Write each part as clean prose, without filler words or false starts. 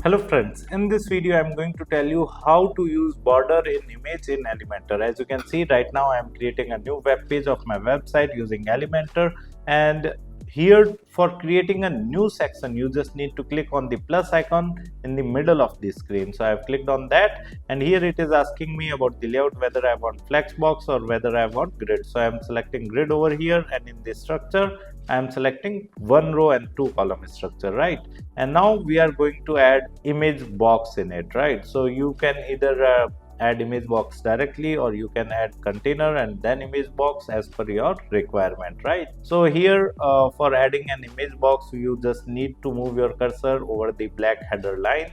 Hello friends, in this video I am going to tell you how to use border in image in Elementor. As you can see right now I am creating a new web page of my website using Elementor, and here for creating a new section you just need to click on the plus icon in the middle of the screen. So I have clicked on that, and here it is asking me about the layout, whether I want flexbox or whether I want grid. So I am selecting grid over here, and in the structure I am selecting one row and two column structure, right? And now we are going to add image box in it, right? So you can either add image box directly, or you can add container and then image box as per your requirement, right? So here for adding an image box you just need to move your cursor over the black header line,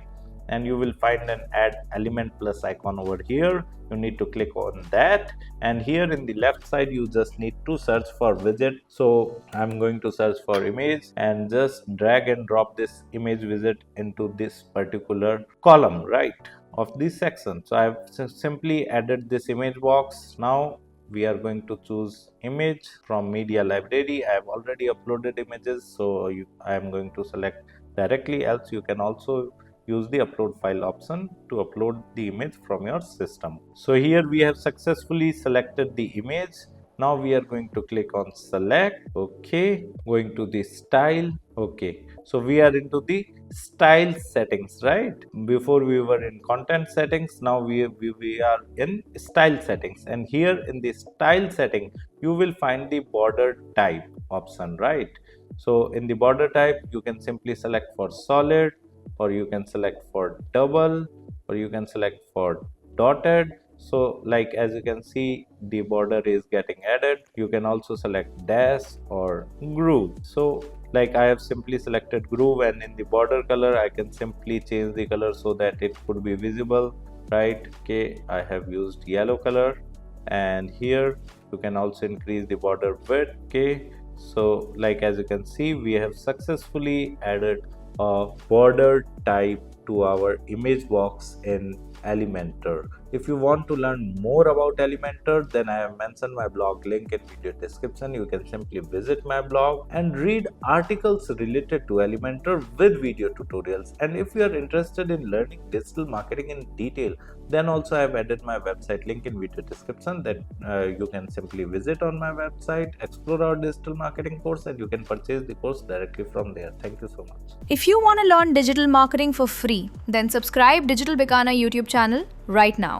and you will find an add element plus icon over here. You need to click on that, and here in the left side you just need to search for widget. So I'm going to search for image and just drag and drop this image widget into this particular column, right, of this section. So I've simply added this image box. Now we are going to choose image from media library. I have already uploaded images, so I am going to select directly, else you can also use the upload file option to upload the image from your system. So here we have successfully selected the image. Now we are going to click on select. Okay, going to the style. Okay, so we are into the style settings, right? Before we were in content settings, now we are in style settings, and here in the style setting you will find the border type option, right? So in the border type you can simply select for solid, or you can select for double, or you can select for dotted. So like as you can see, the border is getting added. You can also select dash or groove. So like I have simply selected groove, and in the border color I can simply change the color so that it could be visible, right? Okay, I have used yellow color, and here you can also increase the border width. Okay, so like as you can see, we have successfully added a border type to our image box in Elementor. If you want to learn more about Elementor, then I have mentioned my blog link in video description. You can simply visit my blog and read articles related to Elementor with video tutorials. And if you are interested in learning digital marketing in detail, then also I have added my website link in video description, that you can simply visit on my website, explore our digital marketing course, and you can purchase the course directly from there. Thank you so much. If you want to learn digital marketing for free, then subscribe Digital Bikana YouTube channel right now.